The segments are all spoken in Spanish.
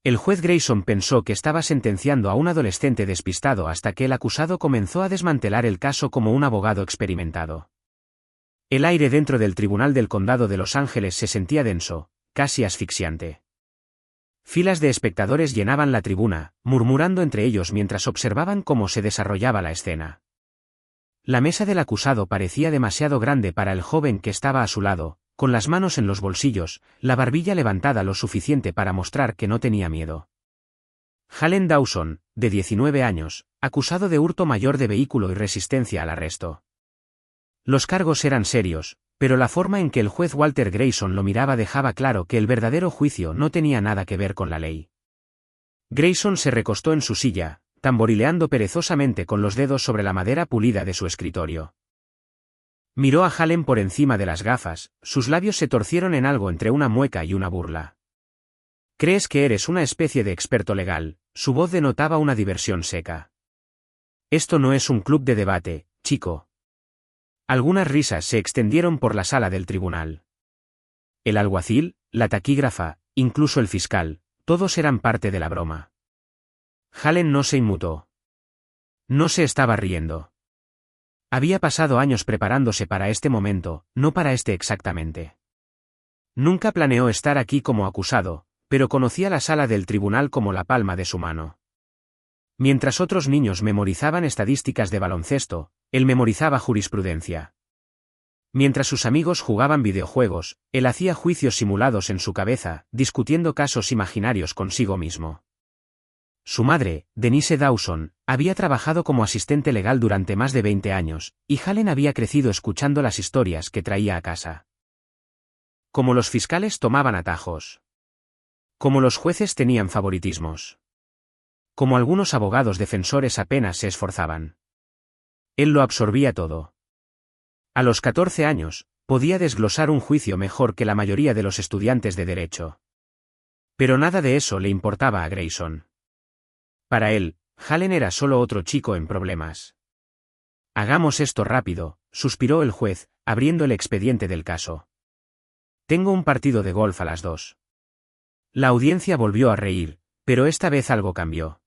El juez Grayson pensó que estaba sentenciando a un adolescente despistado hasta que el acusado comenzó a desmantelar el caso como un abogado experimentado. El aire dentro del Tribunal del Condado de Los Ángeles se sentía denso, casi asfixiante. Filas de espectadores llenaban la tribuna, murmurando entre ellos mientras observaban cómo se desarrollaba la escena. La mesa del acusado parecía demasiado grande para el joven que estaba a su lado, con las manos en los bolsillos, la barbilla levantada lo suficiente para mostrar que no tenía miedo. Halen Dawson, de 19 años, acusado de hurto mayor de vehículo y resistencia al arresto. Los cargos eran serios, pero la forma en que el juez Walter Grayson lo miraba dejaba claro que el verdadero juicio no tenía nada que ver con la ley. Grayson se recostó en su silla, tamborileando perezosamente con los dedos sobre la madera pulida de su escritorio. Miró a Halen por encima de las gafas, sus labios se torcieron en algo entre una mueca y una burla. «¿Crees que eres una especie de experto legal?», su voz denotaba una diversión seca. «Esto no es un club de debate, chico». Algunas risas se extendieron por la sala del tribunal. El alguacil, la taquígrafa, incluso el fiscal, todos eran parte de la broma. Halen no se inmutó. No se estaba riendo. Había pasado años preparándose para este momento, no para este exactamente. Nunca planeó estar aquí como acusado, pero conocía la sala del tribunal como la palma de su mano. Mientras otros niños memorizaban estadísticas de baloncesto, él memorizaba jurisprudencia. Mientras sus amigos jugaban videojuegos, él hacía juicios simulados en su cabeza, discutiendo casos imaginarios consigo mismo. Su madre, Denise Dawson, había trabajado como asistente legal durante más de 20 años, y Halen había crecido escuchando las historias que traía a casa. Como los fiscales tomaban atajos. Como los jueces tenían favoritismos. Como algunos abogados defensores apenas se esforzaban. Él lo absorbía todo. A los 14 años, podía desglosar un juicio mejor que la mayoría de los estudiantes de derecho. Pero nada de eso le importaba a Grayson. Para él, Halen era solo otro chico en problemas. «Hagamos esto rápido», suspiró el juez, abriendo el expediente del caso. «Tengo un partido de golf a las 2». La audiencia volvió a reír, pero esta vez algo cambió.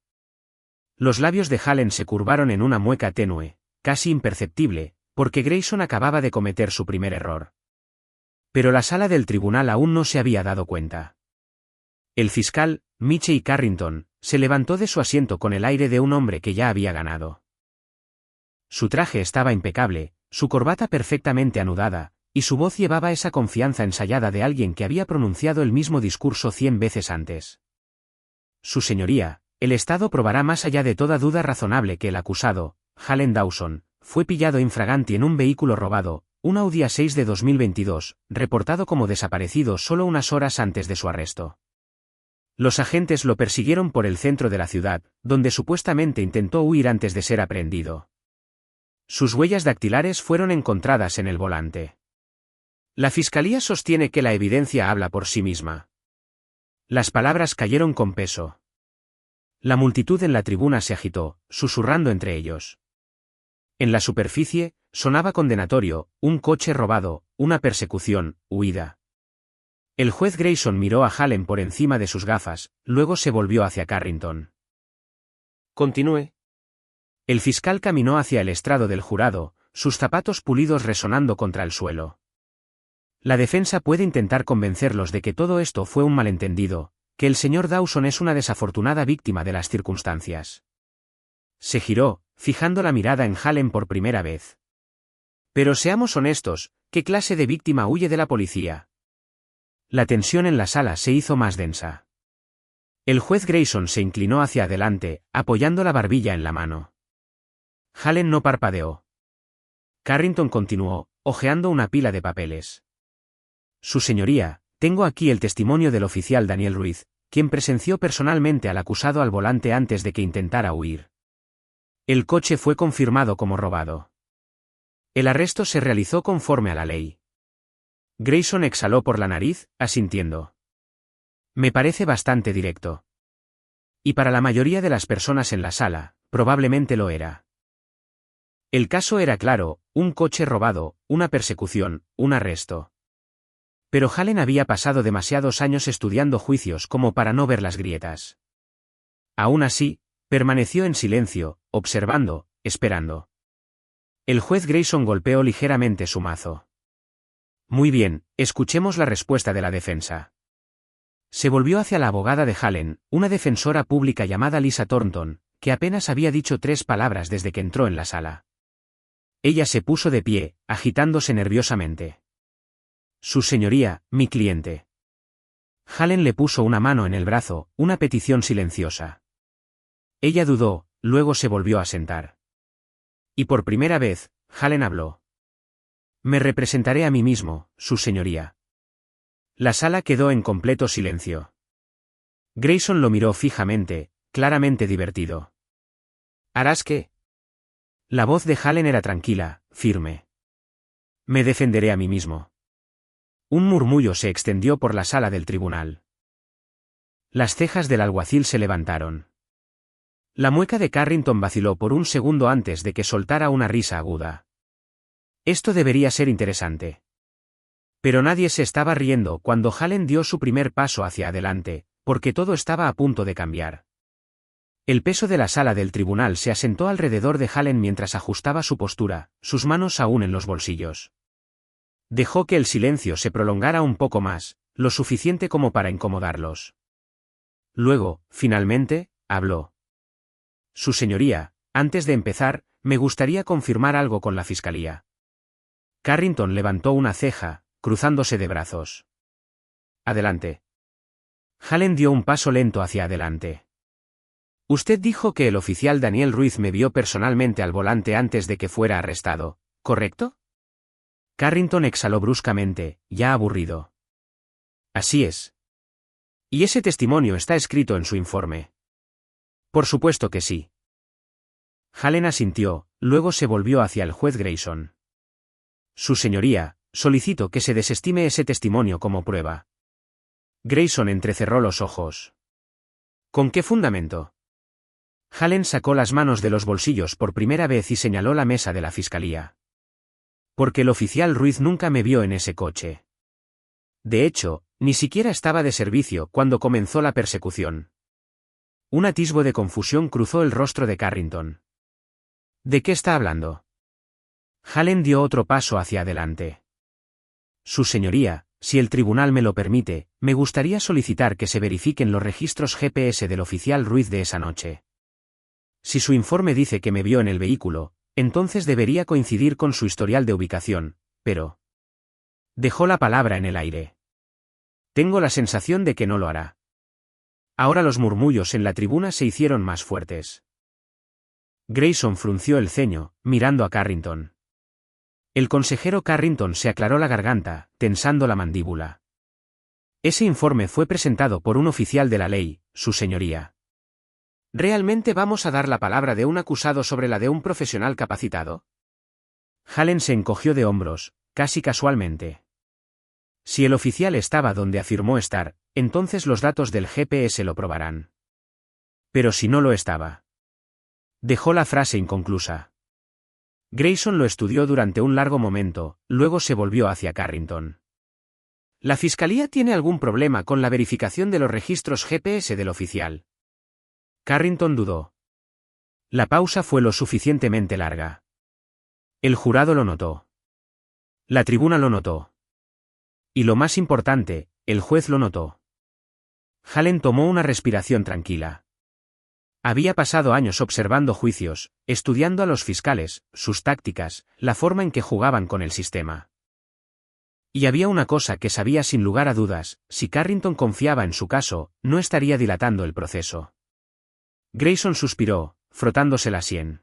Los labios de Halen se curvaron en una mueca tenue, casi imperceptible, porque Grayson acababa de cometer su primer error. Pero la sala del tribunal aún no se había dado cuenta. El fiscal, Michie Carrington, se levantó de su asiento con el aire de un hombre que ya había ganado. Su traje estaba impecable, su corbata perfectamente anudada, y su voz llevaba esa confianza ensayada de alguien que había pronunciado el mismo discurso 100 veces antes. «Su señoría, el Estado probará más allá de toda duda razonable que el acusado, Halen Dawson, fue pillado infraganti en un vehículo robado, un Audi A6 de 2022, reportado como desaparecido solo unas horas antes de su arresto. Los agentes lo persiguieron por el centro de la ciudad, donde supuestamente intentó huir antes de ser aprehendido. Sus huellas dactilares fueron encontradas en el volante. La fiscalía sostiene que la evidencia habla por sí misma». Las palabras cayeron con peso. La multitud en la tribuna se agitó, susurrando entre ellos. En la superficie, sonaba condenatorio, un coche robado, una persecución, huida. El juez Grayson miró a Halen por encima de sus gafas, luego se volvió hacia Carrington. «Continúe». El fiscal caminó hacia el estrado del jurado, sus zapatos pulidos resonando contra el suelo. «La defensa puede intentar convencerlos de que todo esto fue un malentendido, que el señor Dawson es una desafortunada víctima de las circunstancias». Se giró, fijando la mirada en Halen por primera vez. «Pero seamos honestos, ¿qué clase de víctima huye de la policía?». La tensión en la sala se hizo más densa. El juez Grayson se inclinó hacia adelante, apoyando la barbilla en la mano. Halen no parpadeó. Carrington continuó, hojeando una pila de papeles. «Su señoría, tengo aquí el testimonio del oficial Daniel Ruiz, quien presenció personalmente al acusado al volante antes de que intentara huir. El coche fue confirmado como robado. El arresto se realizó conforme a la ley». Grayson exhaló por la nariz, asintiendo. «Me parece bastante directo». Y para la mayoría de las personas en la sala, probablemente lo era. El caso era claro, un coche robado, una persecución, un arresto. Pero Hallen había pasado demasiados años estudiando juicios como para no ver las grietas. Aún así, permaneció en silencio, observando, esperando. El juez Grayson golpeó ligeramente su mazo. Muy bien, escuchemos la respuesta de la defensa. Se volvió hacia la abogada de Hallen, una defensora pública llamada Lisa Thornton, que apenas había dicho 3 palabras desde que entró en la sala. Ella se puso de pie, agitándose nerviosamente. Su señoría, mi cliente. Hallen le puso una mano en el brazo, una petición silenciosa. Ella dudó, luego se volvió a sentar. Y por primera vez, Hallen habló. Me representaré a mí mismo, su señoría. La sala quedó en completo silencio. Grayson lo miró fijamente, claramente divertido. ¿Harás qué? La voz de Hallen era tranquila, firme. Me defenderé a mí mismo. Un murmullo se extendió por la sala del tribunal. Las cejas del alguacil se levantaron. La mueca de Carrington vaciló por un segundo antes de que soltara una risa aguda. Esto debería ser interesante. Pero nadie se estaba riendo cuando Hallen dio su primer paso hacia adelante, porque todo estaba a punto de cambiar. El peso de la sala del tribunal se asentó alrededor de Hallen mientras ajustaba su postura, sus manos aún en los bolsillos. Dejó que el silencio se prolongara un poco más, lo suficiente como para incomodarlos. Luego, finalmente, habló. Su señoría, antes de empezar, me gustaría confirmar algo con la fiscalía. Carrington levantó una ceja, cruzándose de brazos. Adelante. Hallen dio un paso lento hacia adelante. Usted dijo que el oficial Daniel Ruiz me vio personalmente al volante antes de que fuera arrestado, ¿correcto? Carrington exhaló bruscamente, ya aburrido. Así es. ¿Y ese testimonio está escrito en su informe? Por supuesto que sí. Hallen asintió, luego se volvió hacia el juez Grayson. Su señoría, solicito que se desestime ese testimonio como prueba. Grayson entrecerró los ojos. ¿Con qué fundamento? Hallen sacó las manos de los bolsillos por primera vez y señaló la mesa de la fiscalía. Porque el oficial Ruiz nunca me vio en ese coche. De hecho, ni siquiera estaba de servicio cuando comenzó la persecución. Un atisbo de confusión cruzó el rostro de Carrington. ¿De qué está hablando? Hallen dio otro paso hacia adelante. Su señoría, si el tribunal me lo permite, me gustaría solicitar que se verifiquen los registros GPS del oficial Ruiz de esa noche. Si su informe dice que me vio en el vehículo, entonces debería coincidir con su historial de ubicación, pero... Dejó la palabra en el aire. Tengo la sensación de que no lo hará. Ahora los murmullos en la tribuna se hicieron más fuertes. Grayson frunció el ceño, mirando a Carrington. El consejero Carrington se aclaró la garganta, tensando la mandíbula. Ese informe fue presentado por un oficial de la ley, su señoría. ¿Realmente vamos a dar la palabra de un acusado sobre la de un profesional capacitado? Hallen se encogió de hombros, casi casualmente. Si el oficial estaba donde afirmó estar, entonces los datos del GPS lo probarán. Pero si no lo estaba. Dejó la frase inconclusa. Grayson lo estudió durante un largo momento, luego se volvió hacia Carrington. ¿La fiscalía tiene algún problema con la verificación de los registros GPS del oficial? Carrington dudó. La pausa fue lo suficientemente larga. El jurado lo notó. La tribuna lo notó. Y lo más importante, el juez lo notó. Hallen tomó una respiración tranquila. Había pasado años observando juicios, estudiando a los fiscales, sus tácticas, la forma en que jugaban con el sistema. Y había una cosa que sabía sin lugar a dudas, si Carrington confiaba en su caso, no estaría dilatando el proceso. Grayson suspiró, frotándose la sien.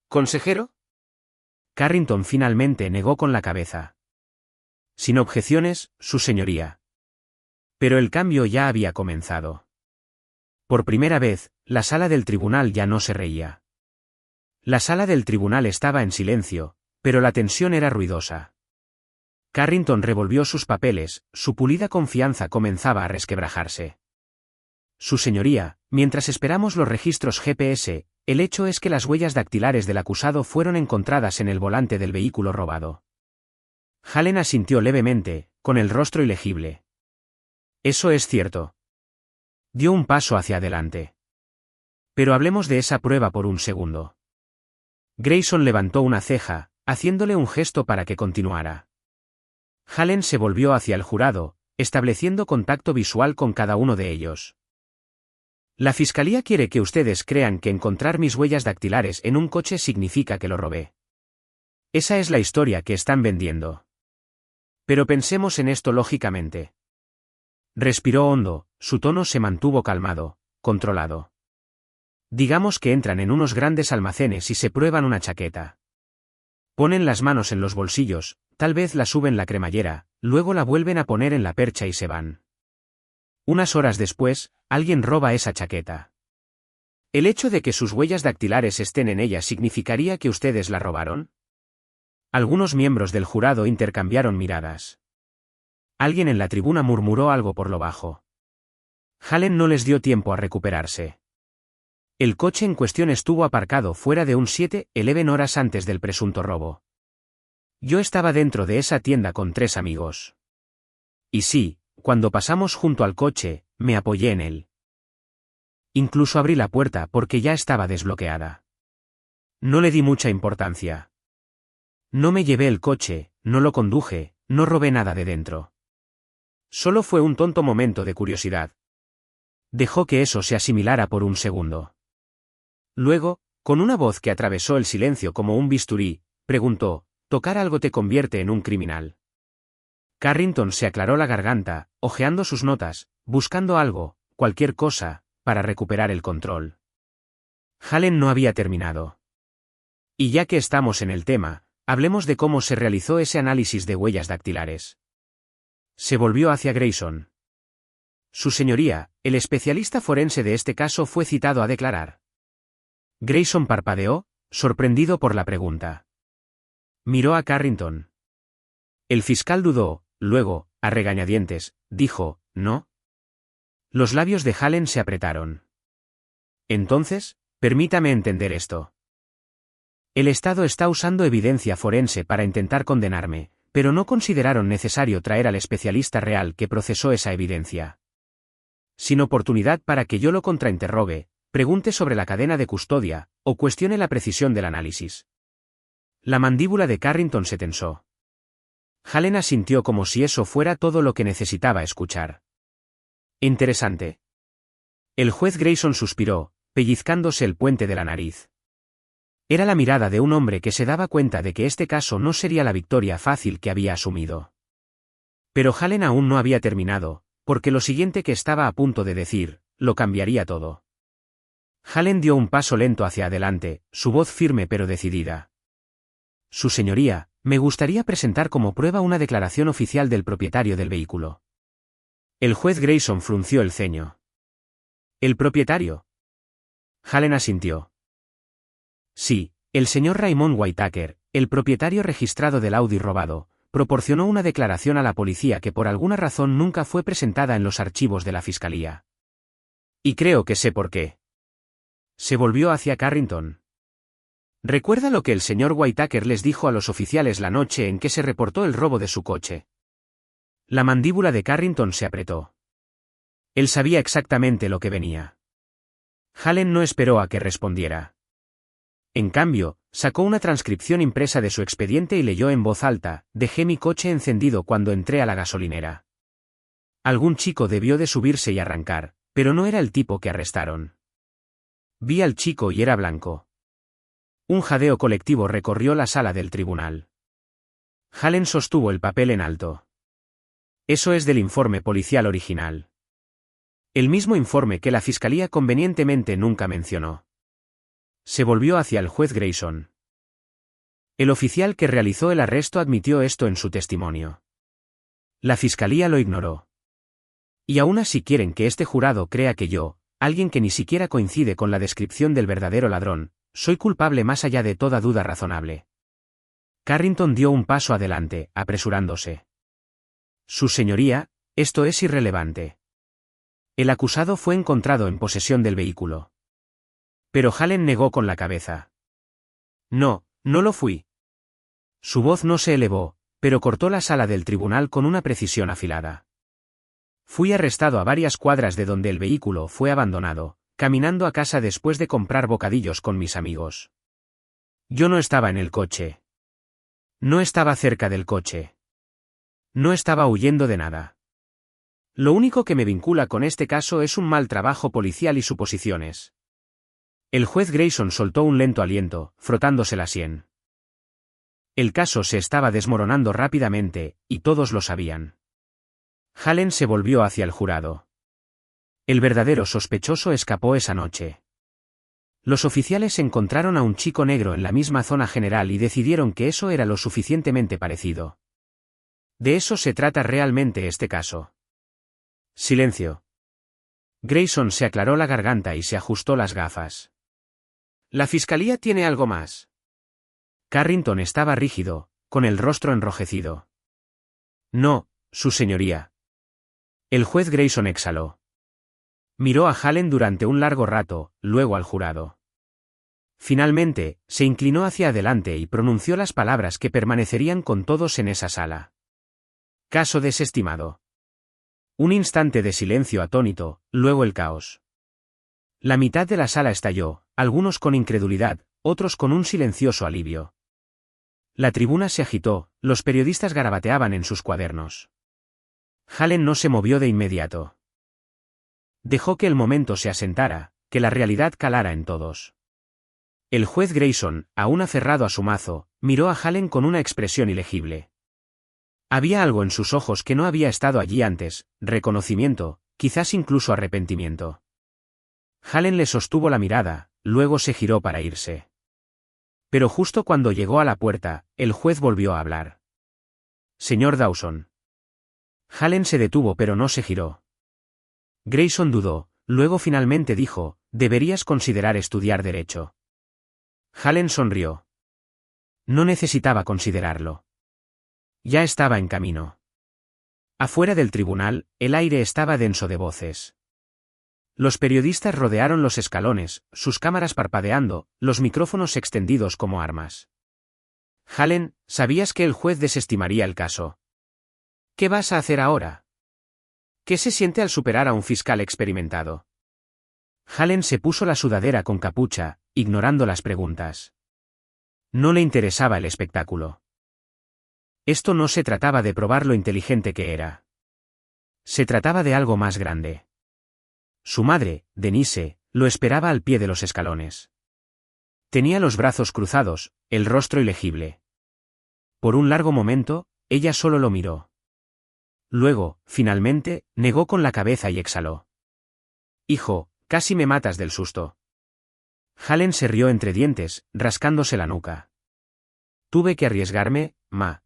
¿Consejero? Carrington finalmente negó con la cabeza. Sin objeciones, su señoría. Pero el cambio ya había comenzado. Por primera vez, la sala del tribunal ya no se reía. La sala del tribunal estaba en silencio, pero la tensión era ruidosa. Carrington revolvió sus papeles, su pulida confianza comenzaba a resquebrajarse. Su señoría, mientras esperamos los registros GPS, el hecho es que las huellas dactilares del acusado fueron encontradas en el volante del vehículo robado. Hallen asintió levemente, con el rostro ilegible. Eso es cierto. Dio un paso hacia adelante. Pero hablemos de esa prueba por un segundo. Grayson levantó una ceja, haciéndole un gesto para que continuara. Hallen se volvió hacia el jurado, estableciendo contacto visual con cada uno de ellos. La fiscalía quiere que ustedes crean que encontrar mis huellas dactilares en un coche significa que lo robé. Esa es la historia que están vendiendo. Pero pensemos en esto lógicamente. Respiró hondo, su tono se mantuvo calmado, controlado. Digamos que entran en unos grandes almacenes y se prueban una chaqueta. Ponen las manos en los bolsillos, tal vez la suben la cremallera, luego la vuelven a poner en la percha y se van. Unas horas después, alguien roba esa chaqueta. ¿El hecho de que sus huellas dactilares estén en ella significaría que ustedes la robaron? Algunos miembros del jurado intercambiaron miradas. Alguien en la tribuna murmuró algo por lo bajo. Hallen no les dio tiempo a recuperarse. El coche en cuestión estuvo aparcado fuera de un 7-Eleven horas antes del presunto robo. Yo estaba dentro de esa tienda con 3 amigos. Y sí, cuando pasamos junto al coche, me apoyé en él. Incluso abrí la puerta porque ya estaba desbloqueada. No le di mucha importancia. No me llevé el coche, no lo conduje, no robé nada de dentro. Solo fue un tonto momento de curiosidad. Dejó que eso se asimilara por un segundo. Luego, con una voz que atravesó el silencio como un bisturí, preguntó: ¿tocar algo te convierte en un criminal? Carrington se aclaró la garganta, hojeando sus notas, buscando algo, cualquier cosa, para recuperar el control. Hallen no había terminado. Y ya que estamos en el tema, hablemos de cómo se realizó ese análisis de huellas dactilares. Se volvió hacia Grayson. Su señoría, el especialista forense de este caso fue citado a declarar. Grayson parpadeó, sorprendido por la pregunta. Miró a Carrington. El fiscal dudó, luego, a regañadientes, dijo: ¿no? Los labios de Hallen se apretaron. Entonces, permítame entender esto. El Estado está usando evidencia forense para intentar condenarme, pero no consideraron necesario traer al especialista real que procesó esa evidencia. Sin oportunidad para que yo lo contrainterrogue, pregunte sobre la cadena de custodia, o cuestione la precisión del análisis. La mandíbula de Carrington se tensó. Hallen asintió como si eso fuera todo lo que necesitaba escuchar. Interesante. El juez Grayson suspiró, pellizcándose el puente de la nariz. Era la mirada de un hombre que se daba cuenta de que este caso no sería la victoria fácil que había asumido. Pero Hallen aún no había terminado, porque lo siguiente que estaba a punto de decir, lo cambiaría todo. Hallen dio un paso lento hacia adelante, su voz firme pero decidida. Su señoría, me gustaría presentar como prueba una declaración oficial del propietario del vehículo. El juez Grayson frunció el ceño. ¿El propietario? Hallen asintió. Sí, el señor Raymond Whitaker, el propietario registrado del Audi robado, proporcionó una declaración a la policía que por alguna razón nunca fue presentada en los archivos de la fiscalía. Y creo que sé por qué. Se volvió hacia Carrington. ¿Recuerda lo que el señor Whitaker les dijo a los oficiales la noche en que se reportó el robo de su coche? La mandíbula de Carrington se apretó. Él sabía exactamente lo que venía. Hallen no esperó a que respondiera. En cambio, sacó una transcripción impresa de su expediente y leyó en voz alta: dejé mi coche encendido cuando entré a la gasolinera. Algún chico debió de subirse y arrancar, pero no era el tipo que arrestaron. Vi al chico y era blanco. Un jadeo colectivo recorrió la sala del tribunal. Hallen sostuvo el papel en alto. Eso es del informe policial original. El mismo informe que la fiscalía convenientemente nunca mencionó. Se volvió hacia el juez Grayson. El oficial que realizó el arresto admitió esto en su testimonio. La fiscalía lo ignoró. Y aún así quieren que este jurado crea que yo, alguien que ni siquiera coincide con la descripción del verdadero ladrón, soy culpable más allá de toda duda razonable. Carrington dio un paso adelante, apresurándose. Su señoría, esto es irrelevante. El acusado fue encontrado en posesión del vehículo. Pero Hallen negó con la cabeza. No, no lo fui. Su voz no se elevó, pero cortó la sala del tribunal con una precisión afilada. Fui arrestado a varias cuadras de donde el vehículo fue abandonado, caminando a casa después de comprar bocadillos con mis amigos. Yo no estaba en el coche. No estaba cerca del coche. No estaba huyendo de nada. Lo único que me vincula con este caso es un mal trabajo policial y suposiciones. El juez Grayson soltó un lento aliento, frotándose la sien. El caso se estaba desmoronando rápidamente, y todos lo sabían. Hallen se volvió hacia el jurado. El verdadero sospechoso escapó esa noche. Los oficiales encontraron a un chico negro en la misma zona general y decidieron que eso era lo suficientemente parecido. De eso se trata realmente este caso. Silencio. Grayson se aclaró la garganta y se ajustó las gafas. ¿La fiscalía tiene algo más? Carrington estaba rígido, con el rostro enrojecido. No, su señoría. El juez Grayson exhaló. Miró a Hallen durante un largo rato, luego al jurado. Finalmente, se inclinó hacia adelante y pronunció las palabras que permanecerían con todos en esa sala. Caso desestimado. Un instante de silencio atónito, luego el caos. La mitad de la sala estalló, algunos con incredulidad, otros con un silencioso alivio. La tribuna se agitó, los periodistas garabateaban en sus cuadernos. Hallen no se movió de inmediato. Dejó que el momento se asentara, que la realidad calara en todos. El juez Grayson, aún aferrado a su mazo, miró a Hallen con una expresión ilegible. Había algo en sus ojos que no había estado allí antes, reconocimiento, quizás incluso arrepentimiento. Hallen le sostuvo la mirada, luego se giró para irse. Pero justo cuando llegó a la puerta, el juez volvió a hablar. Señor Dawson. Hallen se detuvo pero no se giró. Grayson dudó, luego finalmente dijo, deberías considerar estudiar derecho. Hallen sonrió. No necesitaba considerarlo. Ya estaba en camino. Afuera del tribunal, el aire estaba denso de voces. Los periodistas rodearon los escalones, sus cámaras parpadeando, los micrófonos extendidos como armas. Hallen, ¿sabías que el juez desestimaría el caso? ¿Qué vas a hacer ahora? ¿Qué se siente al superar a un fiscal experimentado? Hallen se puso la sudadera con capucha, ignorando las preguntas. No le interesaba el espectáculo. Esto no se trataba de probar lo inteligente que era. Se trataba de algo más grande. Su madre, Denise, lo esperaba al pie de los escalones. Tenía los brazos cruzados, el rostro ilegible. Por un largo momento, ella solo lo miró. Luego, finalmente, negó con la cabeza y exhaló. Hijo, casi me matas del susto. Hallen se rió entre dientes, rascándose la nuca. Tuve que arriesgarme, ma.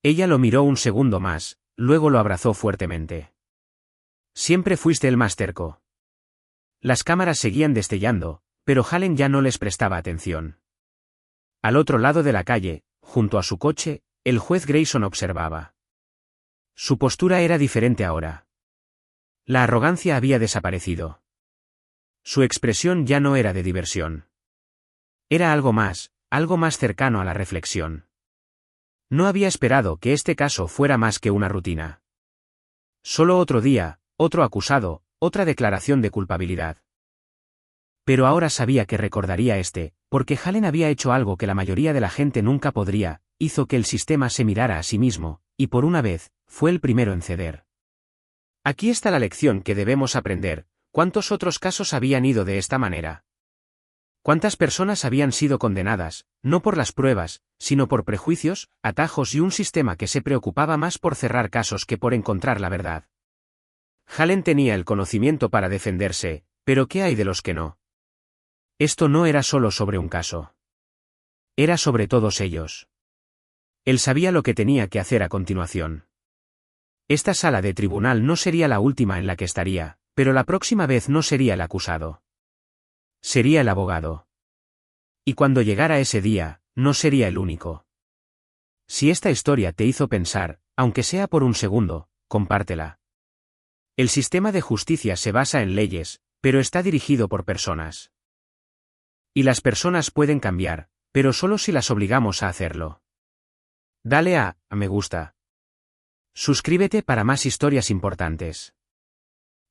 Ella lo miró un segundo más, luego lo abrazó fuertemente. Siempre fuiste el más terco. Las cámaras seguían destellando, pero Hallen ya no les prestaba atención. Al otro lado de la calle, junto a su coche, el juez Grayson observaba. Su postura era diferente ahora. La arrogancia había desaparecido. Su expresión ya no era de diversión. Era algo más cercano a la reflexión. No había esperado que este caso fuera más que una rutina. Solo otro día, otro acusado, otra declaración de culpabilidad. Pero ahora sabía que recordaría porque Hallen había hecho algo que la mayoría de la gente nunca podría, hizo que el sistema se mirara a sí mismo, y por una vez, fue el primero en ceder. Aquí está la lección que debemos aprender. ¿Cuántos otros casos habían ido de esta manera? ¿Cuántas personas habían sido condenadas, no por las pruebas, sino por prejuicios, atajos y un sistema que se preocupaba más por cerrar casos que por encontrar la verdad? Hallen tenía el conocimiento para defenderse, pero ¿qué hay de los que no? Esto no era solo sobre un caso. Era sobre todos ellos. Él sabía lo que tenía que hacer a continuación. Esta sala de tribunal no sería la última en la que estaría, pero la próxima vez no sería el acusado. Sería el abogado. Y cuando llegara ese día, no sería el único. Si esta historia te hizo pensar, aunque sea por un segundo, compártela. El sistema de justicia se basa en leyes, pero está dirigido por personas. Y las personas pueden cambiar, pero solo si las obligamos a hacerlo. Dale a me gusta. Suscríbete para más historias importantes.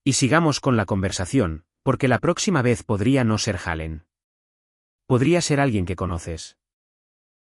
Y sigamos con la conversación, porque la próxima vez podría no ser Hallen. Podría ser alguien que conoces.